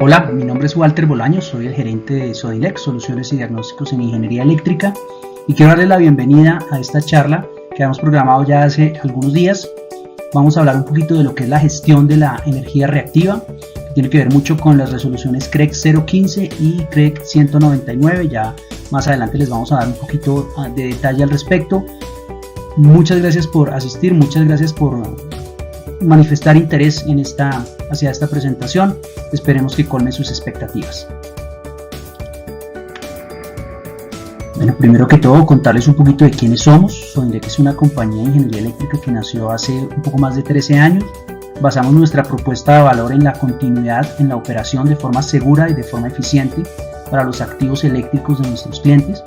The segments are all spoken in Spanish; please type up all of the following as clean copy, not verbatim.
Hola, mi nombre es Walter Bolaños, soy el gerente de Sodilex, Soluciones y Diagnósticos en Ingeniería Eléctrica, y quiero darles la bienvenida a esta charla que habíamos programado ya hace algunos días. Vamos a hablar un poquito de lo que es la gestión de la energía reactiva, que tiene que ver mucho con las resoluciones CREC 015 y CREC 199. Ya más adelante les vamos a dar un poquito de detalle al respecto. Muchas gracias por asistir, muchas gracias por manifestar interés hacia esta presentación. Esperemos que colme sus expectativas. Bueno, primero que todo, contarles un poquito de quiénes somos. Sodilex es una compañía de ingeniería eléctrica que nació hace un poco más de 13 años. Basamos nuestra propuesta de valor en la continuidad en la operación de forma segura y de forma eficiente para los activos eléctricos de nuestros clientes,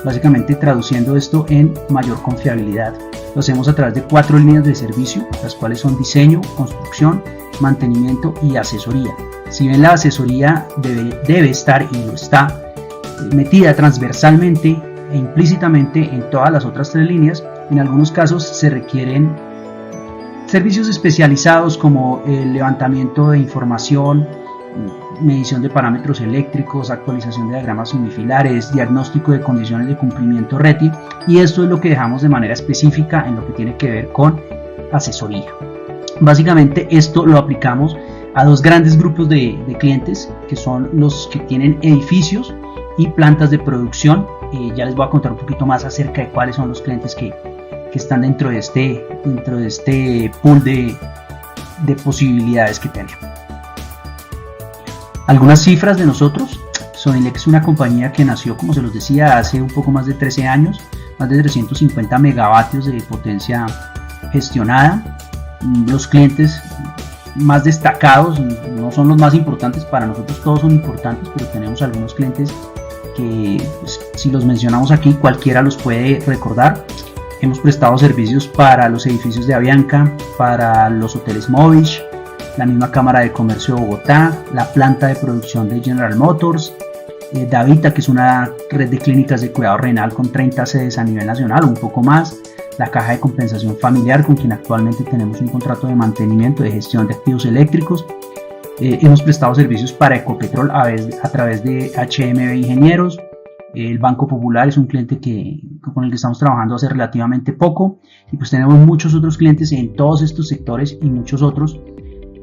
básicamente traduciendo esto en mayor confiabilidad. Lo hacemos a través de 4 líneas de servicio, las cuales son diseño, construcción, mantenimiento y asesoría. Si bien la asesoría debe estar y lo está metida transversalmente e implícitamente en todas las otras 3 líneas, en algunos casos se requieren servicios especializados como el levantamiento de información, medición de parámetros eléctricos, actualización de diagramas unifilares, diagnóstico de condiciones de cumplimiento RETI, y esto es lo que dejamos de manera específica en lo que tiene que ver con asesoría. Básicamente esto lo aplicamos a 2 grandes grupos de clientes, que son los que tienen edificios y plantas de producción. Ya les voy a contar un poquito más acerca de cuáles son los clientes que están dentro de este pool de posibilidades que tenemos. Algunas cifras de nosotros. Sodilex es una compañía que nació, como se los decía, hace un poco más de 13 años, más de 350 megavatios de potencia gestionada. Los clientes más destacados no son los más importantes, para nosotros todos son importantes, pero tenemos algunos clientes que, pues, si los mencionamos aquí, cualquiera los puede recordar. Hemos prestado servicios para los edificios de Avianca, para los hoteles Movich, la misma Cámara de Comercio de Bogotá, la planta de producción de General Motors, Davita, que es una red de clínicas de cuidado renal con 30 sedes a nivel nacional, un poco más, la Caja de Compensación Familiar, con quien actualmente tenemos un contrato de mantenimiento de gestión de activos eléctricos. Hemos prestado servicios para Ecopetrol a través de HMB Ingenieros. El Banco Popular es un cliente con el que estamos trabajando hace relativamente poco, y pues tenemos muchos otros clientes en todos estos sectores y muchos otros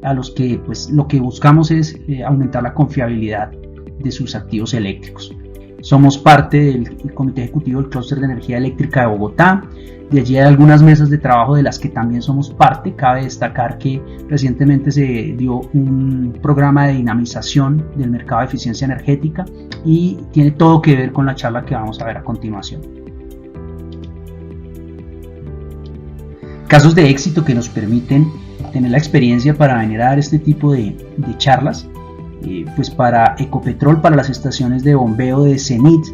a los que pues lo que buscamos es aumentar la confiabilidad de sus activos eléctricos. Somos parte del Comité Ejecutivo del Clúster de Energía Eléctrica de Bogotá. De allí hay algunas mesas de trabajo de las que también somos parte. Cabe destacar que recientemente se dio un programa de dinamización del mercado de eficiencia energética y tiene todo que ver con la charla que vamos a ver a continuación. Casos de éxito que nos permiten tener la experiencia para venir a dar este tipo de charlas. Pues para Ecopetrol, para las estaciones de bombeo de Cenit,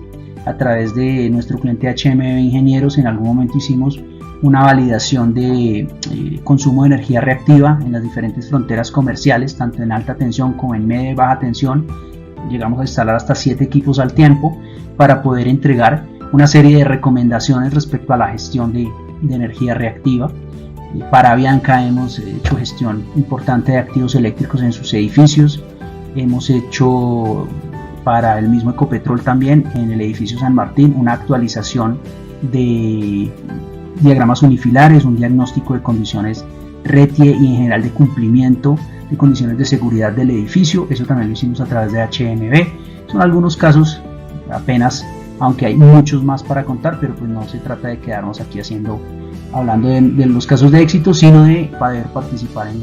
a través de nuestro cliente HMB Ingenieros, en algún momento hicimos una validación de consumo de energía reactiva en las diferentes fronteras comerciales, tanto en alta tensión como en media y baja tensión. Llegamos a instalar hasta 7 equipos al tiempo para poder entregar una serie de recomendaciones respecto a la gestión de energía reactiva. Para Avianca hemos hecho gestión importante de activos eléctricos en sus edificios. Hemos hecho para el mismo Ecopetrol también en el edificio San Martín una actualización de diagramas unifilares, un diagnóstico de condiciones RETIE y en general de cumplimiento de condiciones de seguridad del edificio. Eso también lo hicimos a través de HMB. Son algunos casos apenas, aunque hay muchos más para contar, pero pues no se trata de quedarnos aquí hablando de los casos de éxito, sino de poder participar en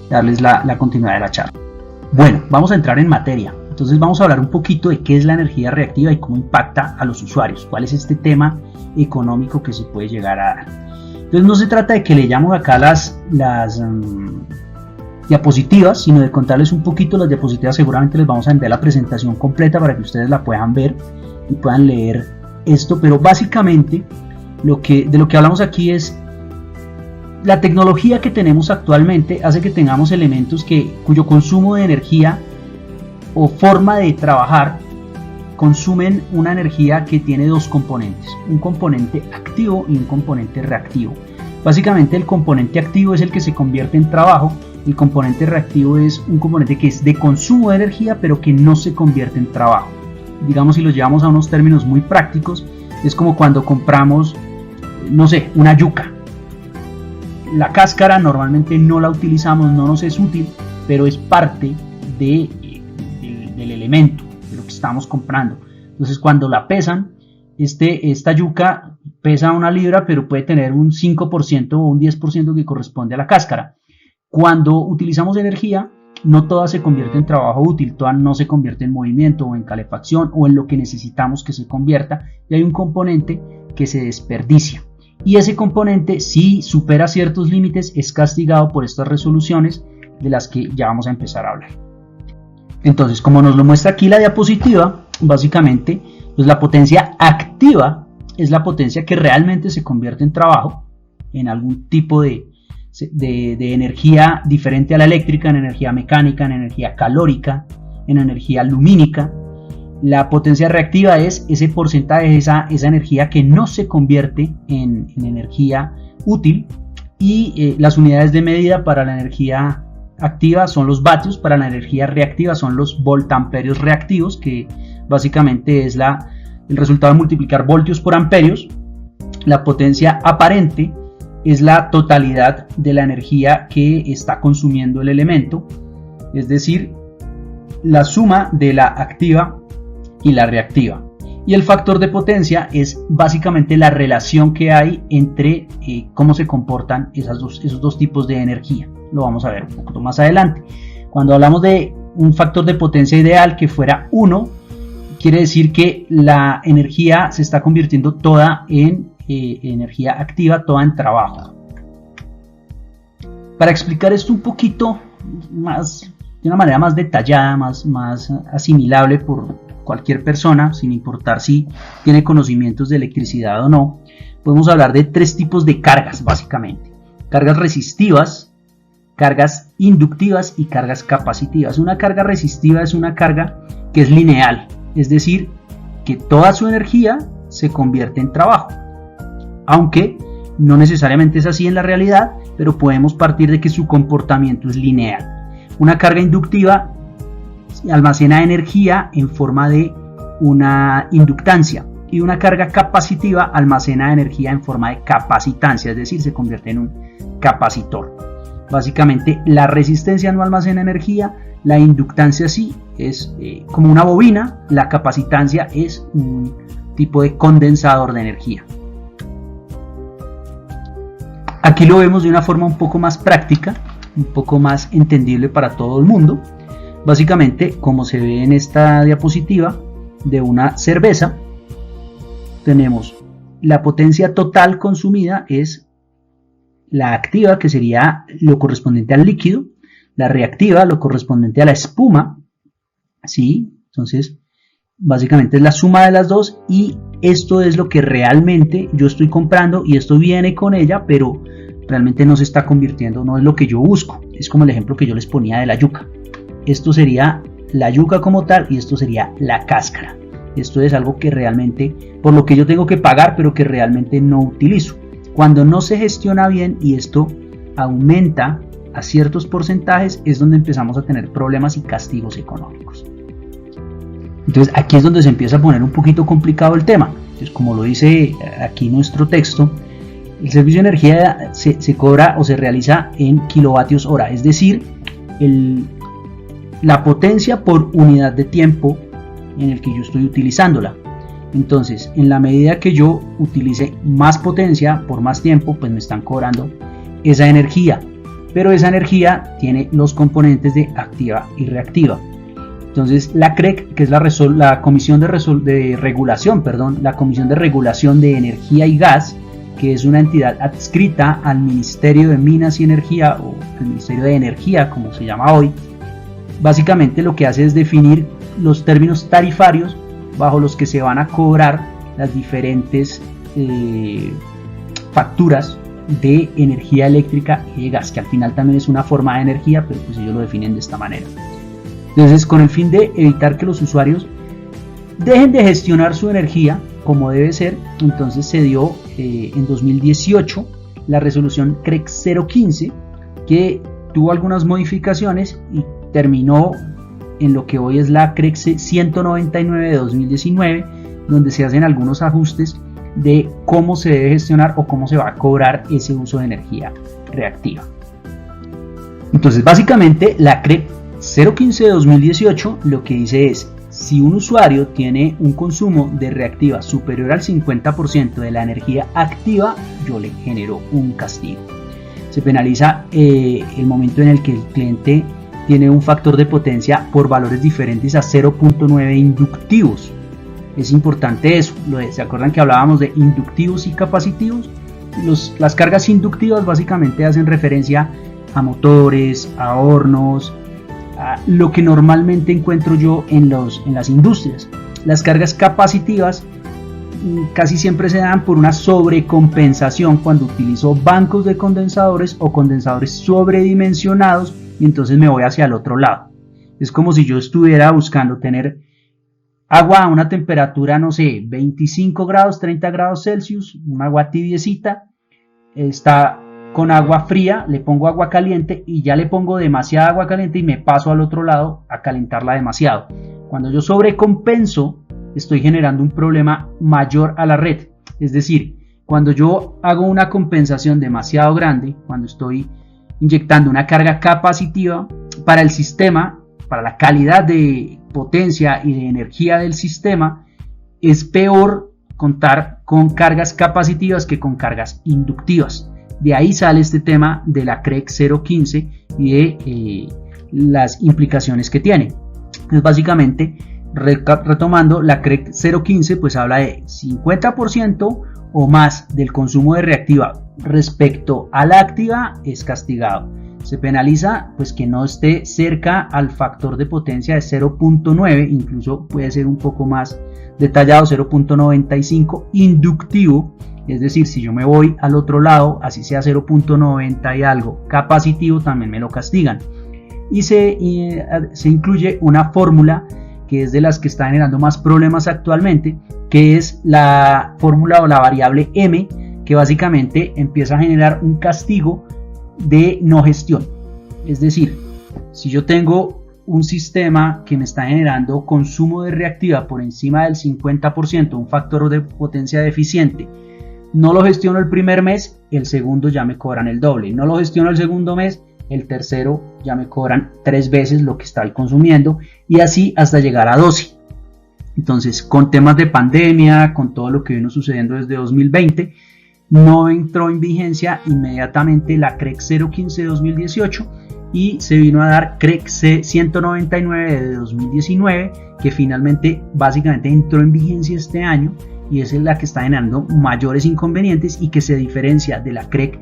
darles la continuidad de la charla. Bueno, vamos a entrar en materia. Entonces vamos a hablar un poquito de qué es la energía reactiva y cómo impacta a los usuarios, cuál es este tema económico que se puede llegar a dar. Entonces no se trata de que leyamos acá las diapositivas, sino de contarles un poquito las diapositivas. Seguramente les vamos a enviar la presentación completa para que ustedes la puedan ver y puedan leer esto, pero básicamente de lo que hablamos aquí es la tecnología que tenemos actualmente hace que tengamos elementos cuyo consumo de energía o forma de trabajar consumen una energía que tiene 2 componentes, un componente activo y un componente reactivo. Básicamente el componente activo es el que se convierte en trabajo El componente reactivo es un componente que es de consumo de energía, pero que no se convierte en trabajo. Digamos, si lo llevamos a unos términos muy prácticos, es como cuando compramos, no sé, una yuca. La cáscara normalmente no la utilizamos, no nos es útil, pero es parte del elemento, de lo que estamos comprando. Entonces, cuando la pesan, esta yuca pesa 1 libra, pero puede tener un 5% o un 10% que corresponde a la cáscara. Cuando utilizamos energía, no toda se convierte en trabajo útil, toda no se convierte en movimiento o en calefacción o en lo que necesitamos que se convierta, y hay un componente que se desperdicia. Y ese componente, si supera ciertos límites, es castigado por estas resoluciones de las que ya vamos a empezar a hablar. Entonces, como nos lo muestra aquí la diapositiva, básicamente, pues la potencia activa es la potencia que realmente se convierte en trabajo, en algún tipo de energía diferente a la eléctrica, en energía mecánica, en energía calórica, en energía lumínica. La potencia reactiva es ese porcentaje de esa energía que no se convierte en energía útil, y las unidades de medida para la energía activa son los vatios, para la energía reactiva son los voltamperios reactivos, que básicamente es el resultado de multiplicar voltios por amperios. La potencia aparente es la totalidad de la energía que está consumiendo el elemento, es decir, la suma de la activa y la reactiva. Y el factor de potencia es básicamente la relación que hay entre cómo se comportan esos dos tipos de energía. Lo vamos a ver un poco más adelante. Cuando hablamos de un factor de potencia ideal que fuera 1, quiere decir que la energía se está convirtiendo toda en energía activa, toda en trabajo. Para explicar esto un poquito más, de una manera más detallada, más asimilable por cualquier persona, sin importar si tiene conocimientos de electricidad o no, podemos hablar de 3 tipos de cargas, básicamente: cargas resistivas, cargas inductivas y cargas capacitivas. Una carga resistiva es una carga que es lineal, es decir, que toda su energía se convierte en trabajo, aunque no necesariamente es así en la realidad, pero podemos partir de que su comportamiento es lineal. Una carga inductiva almacena energía en forma de una inductancia, y una carga capacitiva almacena energía en forma de capacitancia, es decir, se convierte en un capacitor. Básicamente, la resistencia no almacena energía, la inductancia sí, es como una bobina, la capacitancia es un tipo de condensador de energía. Aquí lo vemos de una forma un poco más práctica, un poco más entendible para todo el mundo. Básicamente, como se ve en esta diapositiva de una cerveza, tenemos la potencia total consumida, es la activa, que sería lo correspondiente al líquido, la reactiva, lo correspondiente a la espuma, ¿sí? Entonces, básicamente es la suma de las dos, y esto es lo que realmente yo estoy comprando, y esto viene con ella, pero realmente no se está convirtiendo, no es lo que yo busco. Es como el ejemplo que yo les ponía de la yuca. Esto sería la yuca como tal, y esto sería la cáscara. Esto es algo que realmente, por lo que yo tengo que pagar, pero que realmente no utilizo. Cuando no se gestiona bien y esto aumenta a ciertos porcentajes, es donde empezamos a tener problemas y castigos económicos. Entonces aquí es donde se empieza a poner un poquito complicado el tema. Entonces, como lo dice aquí nuestro texto, el servicio de energía se cobra o se realiza en kilovatios hora, es decir, la potencia por unidad de tiempo en el que yo estoy utilizándola. Entonces, en la medida que yo utilice más potencia por más tiempo, pues me están cobrando esa energía, pero esa energía tiene los componentes de activa y reactiva. Entonces, la CREC, que es la Comisión de Regulación, la Comisión de Regulación de Energía y Gas, que es una entidad adscrita al Ministerio de Minas y Energía, o al Ministerio de Energía, como se llama hoy, básicamente lo que hace es definir los términos tarifarios bajo los que se van a cobrar las diferentes facturas de energía eléctrica y de gas, que al final también es una forma de energía, pero pues ellos lo definen de esta manera. Entonces, con el fin de evitar que los usuarios dejen de gestionar su energía como debe ser, entonces se dio en 2018 la resolución CREC 015, que tuvo algunas modificaciones y terminó en lo que hoy es la CREC 199 de 2019, donde se hacen algunos ajustes de cómo se debe gestionar o cómo se va a cobrar ese uso de energía reactiva. Entonces, básicamente, la CREC 015 de 2018 lo que dice es: si un usuario tiene un consumo de reactiva superior al 50% de la energía activa, yo le genero un castigo. Se penaliza el momento en el que el cliente tiene un factor de potencia por valores diferentes a 0.9 inductivos. Es importante eso. ¿Se acuerdan que hablábamos de inductivos y capacitivos? Las cargas inductivas básicamente hacen referencia a motores, a hornos, a lo que normalmente encuentro yo en las industrias. Las cargas capacitivas casi siempre se dan por una sobrecompensación cuando utilizo bancos de condensadores o condensadores sobredimensionados, y entonces me voy hacia el otro lado. Es como si yo estuviera buscando tener agua a una temperatura, no sé, 25 grados, 30 grados Celsius, un agua tibiecita, está con agua fría, le pongo agua caliente y ya le pongo demasiada agua caliente y me paso al otro lado a calentarla demasiado. Cuando yo sobrecompenso, estoy generando un problema mayor a la red. Es decir, cuando yo hago una compensación demasiado grande, cuando estoy inyectando una carga capacitiva para el sistema, para la calidad de potencia y de energía del sistema, es peor contar con cargas capacitivas que con cargas inductivas. De ahí sale este tema de la CREC 015 y de las implicaciones que tiene. Entonces, básicamente, retomando, la CREC 015 pues habla de 50% o más del consumo de reactiva respecto a la activa es castigado. Se penaliza pues que no esté cerca al factor de potencia de 0.9, incluso puede ser un poco más detallado, 0.95 inductivo. Es decir, si yo me voy al otro lado, así sea 0.90 y algo capacitivo, también me lo castigan. Y se incluye una fórmula que es de las que está generando más problemas actualmente, que es la fórmula o la variable M, que básicamente empieza a generar un castigo de no gestión. Es decir, si yo tengo un sistema que me está generando consumo de reactiva por encima del 50%, un factor de potencia deficiente, no lo gestiono el primer mes, el segundo ya me cobran el doble. No lo gestiono el segundo mes, el tercero ya me cobran 3 veces lo que está consumiendo, y así hasta llegar a 12. Entonces, con temas de pandemia, con todo lo que vino sucediendo desde 2020, no entró en vigencia inmediatamente la CREC 015 de 2018 y se vino a dar CREC 199 de 2019, que finalmente básicamente entró en vigencia este año, y esa es la que está generando mayores inconvenientes y que se diferencia de la CREC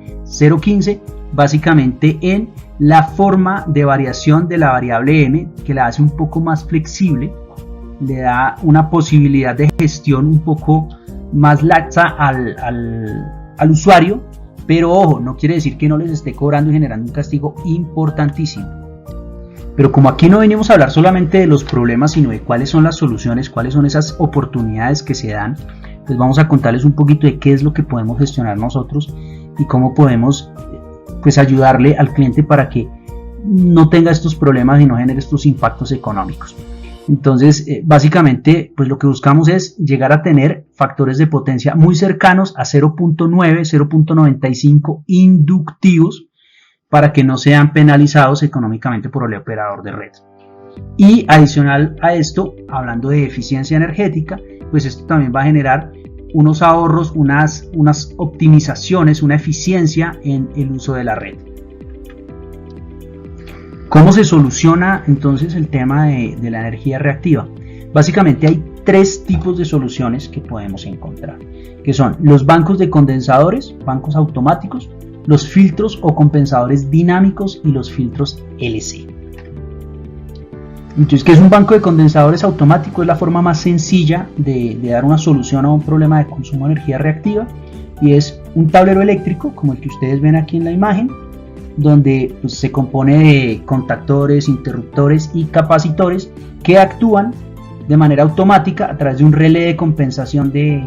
015 básicamente en la forma de variación de la variable M, que la hace un poco más flexible, le da una posibilidad de gestión un poco más laxa al usuario, pero ojo, no quiere decir que no les esté cobrando y generando un castigo importantísimo. Pero como aquí no venimos a hablar solamente de los problemas, sino de cuáles son las soluciones, cuáles son esas oportunidades que se dan, pues vamos a contarles un poquito de qué es lo que podemos gestionar nosotros y cómo podemos pues ayudarle al cliente para que no tenga estos problemas y no genere estos impactos económicos. Entonces, básicamente, pues lo que buscamos es llegar a tener factores de potencia muy cercanos a 0.9, 0.95 inductivos, para que no sean penalizados económicamente por el operador de red. Y adicional a esto, hablando de eficiencia energética, pues esto también va a generar unos ahorros, unas optimizaciones, una eficiencia en el uso de la red. ¿Cómo se soluciona entonces el tema de la energía reactiva? Básicamente hay 3 tipos de soluciones que podemos encontrar, que son los bancos de condensadores, bancos automáticos, los filtros o compensadores dinámicos y los filtros LC. Entonces, ¿qué es un banco de condensadores automático? Es la forma más sencilla de dar una solución a un problema de consumo de energía reactiva, y es un tablero eléctrico como el que ustedes ven aquí en la imagen, donde pues, se compone de contactores, interruptores y capacitores que actúan de manera automática a través de un relé de compensación de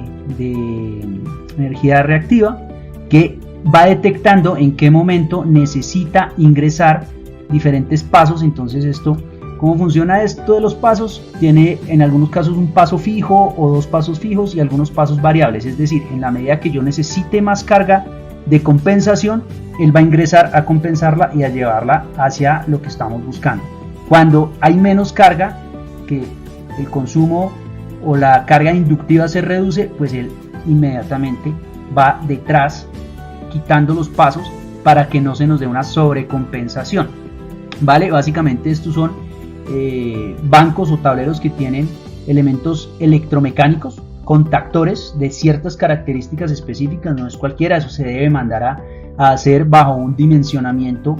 energía reactiva, que va detectando en qué momento necesita ingresar diferentes pasos. Entonces esto, ¿cómo funciona esto de los pasos? Tiene en algunos casos un paso fijo o dos pasos fijos y algunos pasos variables, es decir, en la medida que yo necesite más carga de compensación, él va a ingresar a compensarla y a llevarla hacia lo que estamos buscando. Cuando hay menos carga, que el consumo o la carga inductiva se reduce, pues él inmediatamente va detrás quitando los pasos para que no se nos dé una sobrecompensación, ¿vale? Básicamente estos son bancos o tableros que tienen elementos electromecánicos, contactores de ciertas características específicas, no es cualquiera, eso se debe mandar a hacer bajo un dimensionamiento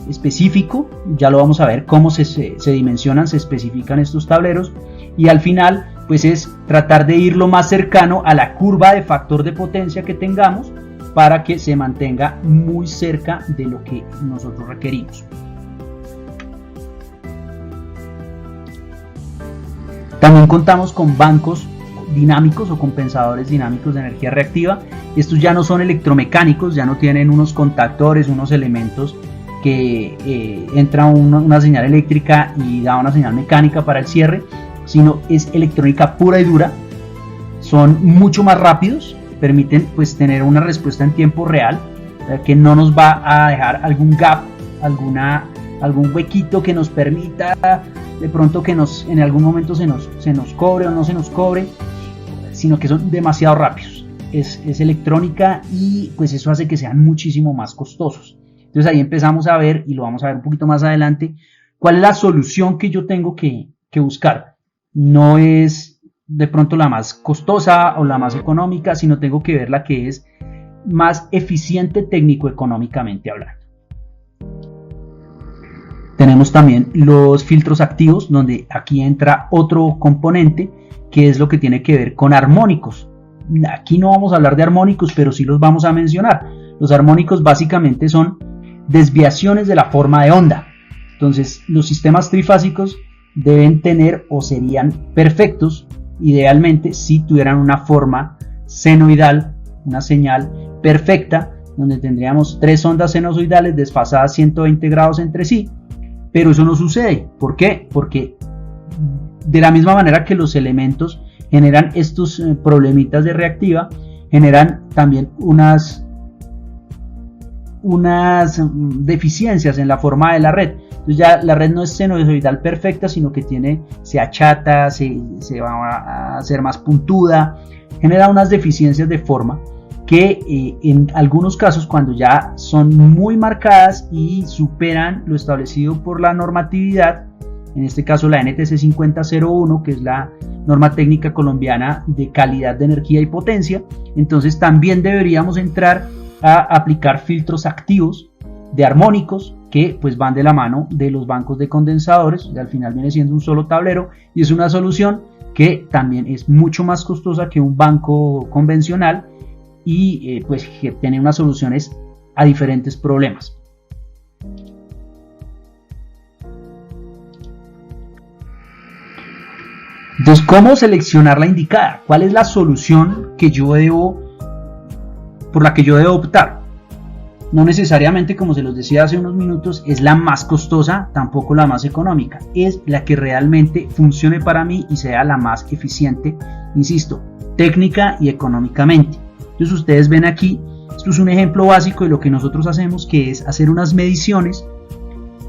específico. Ya lo vamos a ver cómo se dimensionan, se especifican estos tableros, y al final pues es tratar de ir lo más cercano a la curva de factor de potencia que tengamos para que se mantenga muy cerca de lo que nosotros requerimos. También contamos con bancos dinámicos o compensadores dinámicos de energía reactiva. Estos ya no son electromecánicos, ya no tienen unos contactores, unos elementos que entra una señal eléctrica y da una señal mecánica para el cierre, sino es electrónica pura y dura. Son mucho más rápidos, permiten pues tener una respuesta en tiempo real, que no nos va a dejar algún gap, algún huequito que nos permita de pronto que en algún momento se nos cobre o no se nos cobre, sino que son demasiado rápidos. Es electrónica y pues eso hace que sean muchísimo más costosos. Entonces ahí empezamos a ver, y lo vamos a ver un poquito más adelante, cuál es la solución que yo tengo que buscar. No es de pronto la más costosa o la más económica, sino tengo que ver la que es más eficiente técnico-económicamente hablando. Tenemos también los filtros activos, donde aquí entra otro componente que es lo que tiene que ver con armónicos. Aquí no vamos a hablar de armónicos, pero sí los vamos a mencionar. Los armónicos básicamente son desviaciones de la forma de onda. Entonces los sistemas trifásicos deben tener, o serían perfectos idealmente, si tuvieran una forma senoidal, una señal perfecta, donde tendríamos tres ondas sinusoidales desfasadas 120 grados entre sí. Pero eso no sucede. ¿Por qué? Porque de la misma manera que los elementos generan estos problemitas de reactiva, generan también unas deficiencias en la forma de la red. Entonces ya la red no es sinusoidal perfecta, sino que se achata, se va a hacer más puntuda, genera unas deficiencias de forma que en algunos casos, cuando ya son muy marcadas y superan lo establecido por la normatividad, en este caso la NTC 5001, que es la norma técnica colombiana de calidad de energía y potencia, entonces también deberíamos entrar a aplicar filtros activos de armónicos que pues van de la mano de los bancos de condensadores, y al final viene siendo un solo tablero, y es una solución que también es mucho más costosa que un banco convencional, y pues que tiene unas soluciones a diferentes problemas. Entonces, ¿cómo seleccionar la indicada? ¿Cuál es la solución por la que yo debo optar? No necesariamente, como se los decía hace unos minutos, es la más costosa, tampoco la más económica. Es la que realmente funcione para mí y sea la más eficiente, insisto, técnica y económicamente. Entonces ustedes ven aquí, esto es un ejemplo básico de lo que nosotros hacemos, que es hacer unas mediciones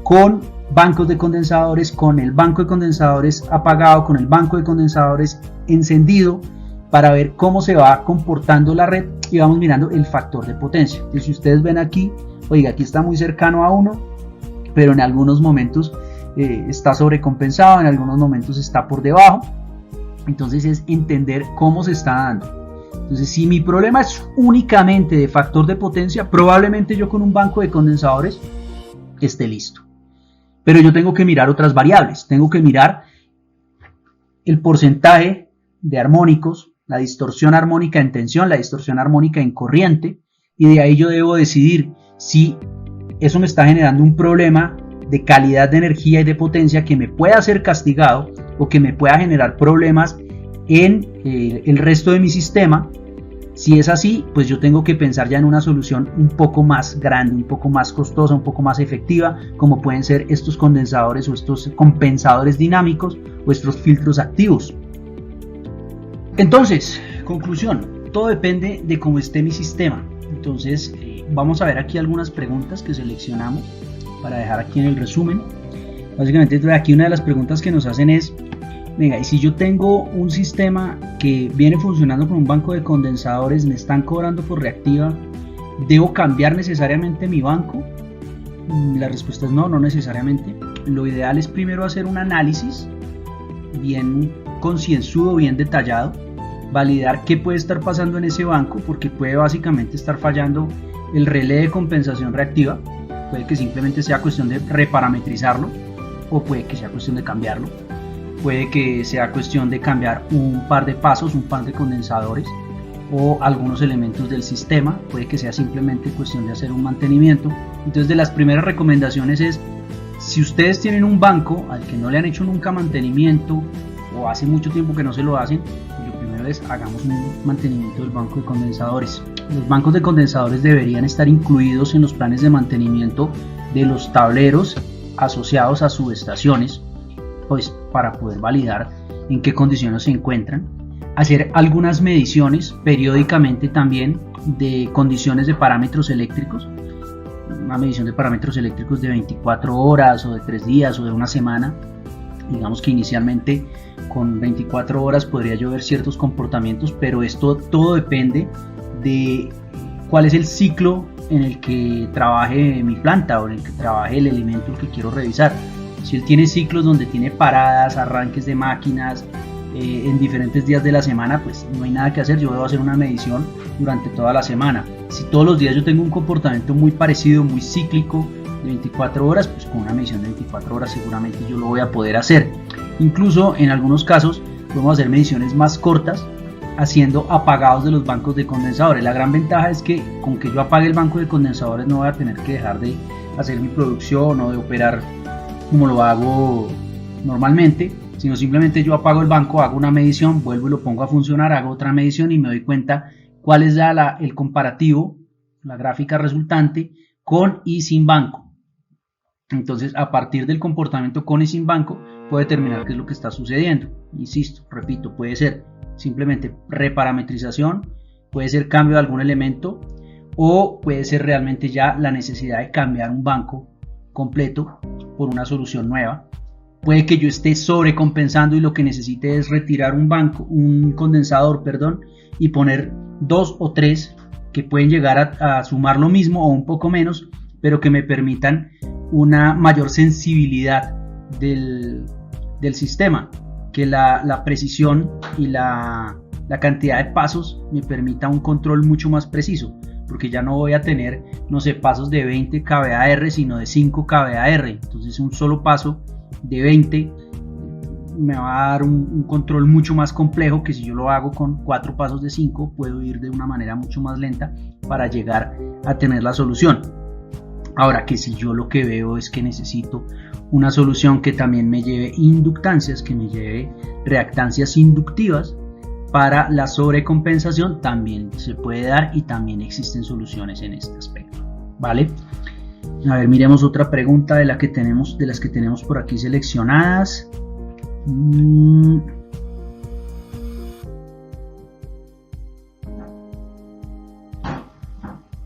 con bancos de condensadores, con el banco de condensadores apagado, con el banco de condensadores encendido, para ver cómo se va comportando la red, y vamos mirando el factor de potencia. Entonces si ustedes ven aquí, oiga, aquí está muy cercano a 1, pero en algunos momentos está sobrecompensado, en algunos momentos está por debajo. Entonces es entender cómo se está dando. Entonces, si mi problema es únicamente de factor de potencia, probablemente yo con un banco de condensadores esté listo. Pero yo tengo que mirar otras variables. Tengo que mirar el porcentaje de armónicos, la distorsión armónica en tensión, la distorsión armónica en corriente, y de ahí yo debo decidir si eso me está generando un problema de calidad de energía y de potencia que me pueda ser castigado o que me pueda generar problemas en el resto de mi sistema, Si es así, pues yo tengo que pensar ya en una solución un poco más grande, un poco más costosa, un poco más efectiva, como pueden ser estos condensadores o estos compensadores dinámicos o estos filtros activos. Entonces, conclusión, todo depende de cómo esté mi sistema. Entonces, vamos a ver aquí algunas preguntas que seleccionamos para dejar aquí en el resumen. Básicamente, aquí una de las preguntas que nos hacen es: venga, y si yo tengo un sistema que viene funcionando con un banco de condensadores, me están cobrando por reactiva, ¿debo cambiar necesariamente mi banco? La respuesta es no, no necesariamente. Lo ideal es primero hacer un análisis bien concienzudo, bien detallado, validar qué puede estar pasando en ese banco, porque puede básicamente estar fallando el relé de compensación reactiva, puede que simplemente sea cuestión de reparametrizarlo, o puede que sea cuestión de cambiarlo. Puede que sea cuestión de cambiar un par de pasos, un par de condensadores o algunos elementos del sistema. Puede que sea simplemente cuestión de hacer un mantenimiento. Entonces, de las primeras recomendaciones es: si ustedes tienen un banco al que no le han hecho nunca mantenimiento o hace mucho tiempo que no se lo hacen, lo primero es hagamos un mantenimiento del banco de condensadores. Los bancos de condensadores deberían estar incluidos en los planes de mantenimiento de los tableros asociados a subestaciones, pues para poder validar en qué condiciones se encuentran, hacer algunas mediciones periódicamente también de condiciones de parámetros eléctricos, una medición de parámetros eléctricos de 24 horas o de 3 días o de una semana. Digamos que inicialmente con 24 horas podría yo ver ciertos comportamientos, pero esto todo depende de cuál es el ciclo en el que trabaje mi planta o en el que trabaje el elemento que quiero revisar. Si él tiene ciclos donde tiene paradas, arranques de máquinas en diferentes días de la semana, pues no hay nada que hacer, yo debo hacer una medición durante toda la semana. Si todos los días yo tengo un comportamiento muy parecido, muy cíclico, de 24 horas, pues con una medición de 24 horas seguramente yo lo voy a poder hacer. Incluso en algunos casos podemos hacer mediciones más cortas haciendo apagados de los bancos de condensadores. La gran ventaja es que con que yo apague el banco de condensadores no voy a tener que dejar de hacer mi producción o de operar como lo hago normalmente, sino simplemente yo apago el banco, hago una medición, vuelvo y lo pongo a funcionar, hago otra medición y me doy cuenta cuál es el comparativo, la gráfica resultante con y sin banco. Entonces, a partir del comportamiento con y sin banco, puedo determinar qué es lo que está sucediendo. Insisto, repito, puede ser simplemente reparametrización, puede ser cambio de algún elemento, o puede ser realmente ya la necesidad de cambiar un banco completo por una solución nueva. Puede que yo esté sobrecompensando y lo que necesite es retirar un condensador, y poner 2 o 3 que pueden llegar a sumar lo mismo o un poco menos, pero que me permitan una mayor sensibilidad del sistema, que la precisión y la cantidad de pasos me permita un control mucho más preciso, porque ya no voy a tener, no sé, pasos de 20 kVAR, sino de 5 kVAR. Entonces un solo paso de 20 me va a dar un control mucho más complejo que si yo lo hago con 4 pasos de 5, puedo ir de una manera mucho más lenta para llegar a tener la solución. Ahora que si yo lo que veo es que necesito una solución que también me lleve inductancias, que me lleve reactancias inductivas para la sobrecompensación, también se puede dar y también existen soluciones en este aspecto, ¿vale? A ver, miremos otra pregunta de las que tenemos por aquí seleccionadas.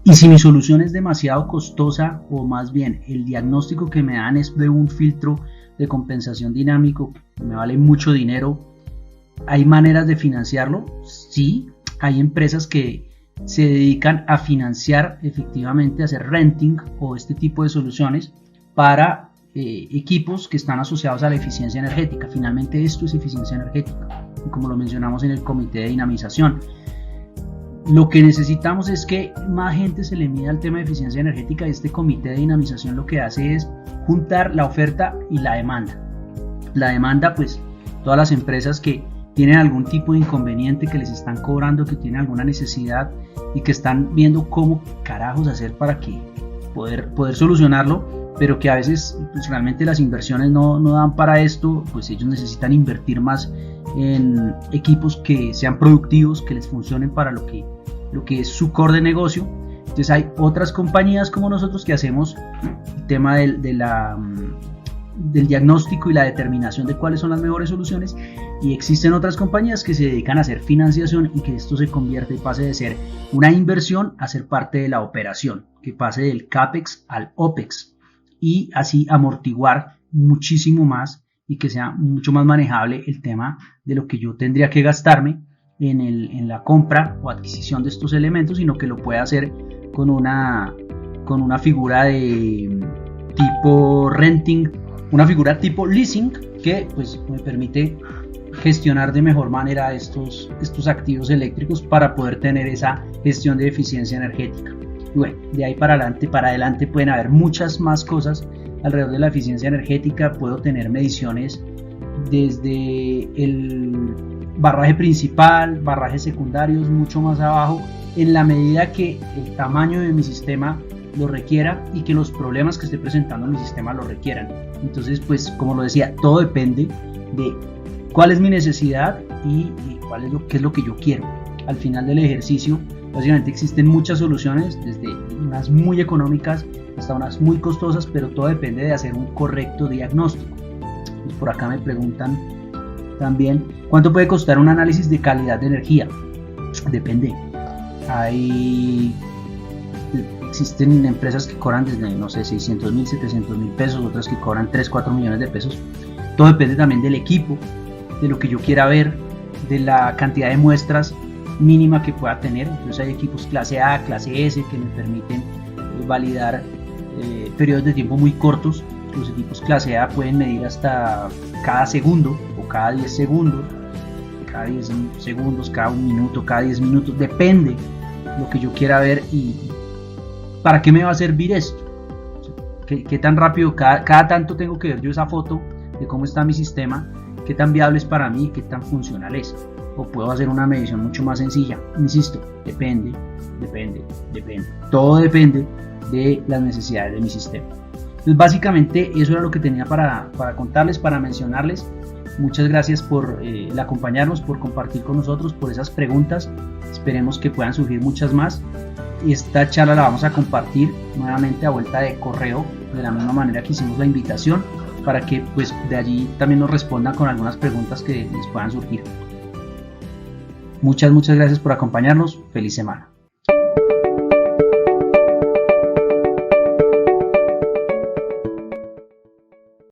Y si mi solución es demasiado costosa, o más bien el diagnóstico que me dan es de un filtro de compensación dinámico que me vale mucho dinero, ¿hay maneras de financiarlo? Sí, hay empresas que se dedican a financiar efectivamente, a hacer renting o este tipo de soluciones para equipos que están asociados a la eficiencia energética. Finalmente esto es eficiencia energética, como lo mencionamos en el comité de dinamización. Lo que necesitamos es que más gente se le mida al tema de eficiencia energética. Este comité de dinamización lo que hace es juntar la oferta y la demanda. La demanda, pues todas las empresas que tienen algún tipo de inconveniente, que les están cobrando, que tienen alguna necesidad y que están viendo cómo carajos hacer para que poder solucionarlo, pero que a veces pues, realmente las inversiones no dan para esto, pues ellos necesitan invertir más en equipos que sean productivos, que les funcionen para lo que lo que es su core de negocio. Entonces hay otras compañías como nosotros que hacemos el tema del diagnóstico y la determinación de cuáles son las mejores soluciones, y existen otras compañías que se dedican a hacer financiación y que esto se convierte y pase de ser una inversión a ser parte de la operación, que pase del CAPEX al OPEX y así amortiguar muchísimo más y que sea mucho más manejable el tema de lo que yo tendría que gastarme en la compra o adquisición de estos elementos, sino que lo pueda hacer con una figura de tipo renting, una figura tipo leasing, que pues me permite gestionar de mejor manera estos activos eléctricos para poder tener esa gestión de eficiencia energética. Y bueno, de ahí para adelante pueden haber muchas más cosas alrededor de la eficiencia energética. Puedo tener mediciones desde el barraje principal, barrajes secundarios, mucho más abajo, en la medida que el tamaño de mi sistema lo requiera y que los problemas que esté presentando mi sistema lo requieran. Entonces, pues como lo decía, todo depende de cuál es mi necesidad y qué es lo que yo quiero. Al final del ejercicio, básicamente existen muchas soluciones, desde unas muy económicas hasta unas muy costosas, pero todo depende de hacer un correcto diagnóstico. Pues por acá me preguntan también, ¿cuánto puede costar un análisis de calidad de energía? Depende. Existen empresas que cobran desde, no sé, 600,000, 700,000 pesos, otras que cobran 3, 4 millones de pesos. Todo depende también del equipo, de lo que yo quiera ver, de la cantidad de muestras mínima que pueda tener. Entonces hay equipos clase A, clase S que me permiten validar periodos de tiempo muy cortos. Los equipos clase A pueden medir hasta cada segundo o cada 10 segundos, cada 10 segundos, cada 1 minuto, cada 10 minutos, depende lo que yo quiera ver y para qué me va a servir esto. ¿Qué tan rápido, cada tanto tengo que ver yo esa foto de cómo está mi sistema? ¿Qué tan viable es para mí? ¿Qué tan funcional es? O puedo hacer una medición mucho más sencilla. Insisto, depende. Todo depende de las necesidades de mi sistema. Entonces básicamente eso era lo que tenía para contarles, para mencionarles. Muchas gracias por acompañarnos, por compartir con nosotros, por esas preguntas. Esperemos que puedan surgir muchas más. Esta charla la vamos a compartir nuevamente a vuelta de correo, de la misma manera que hicimos la invitación, para que pues de allí también nos respondan con algunas preguntas que les puedan surgir. Muchas gracias por acompañarnos. Feliz semana.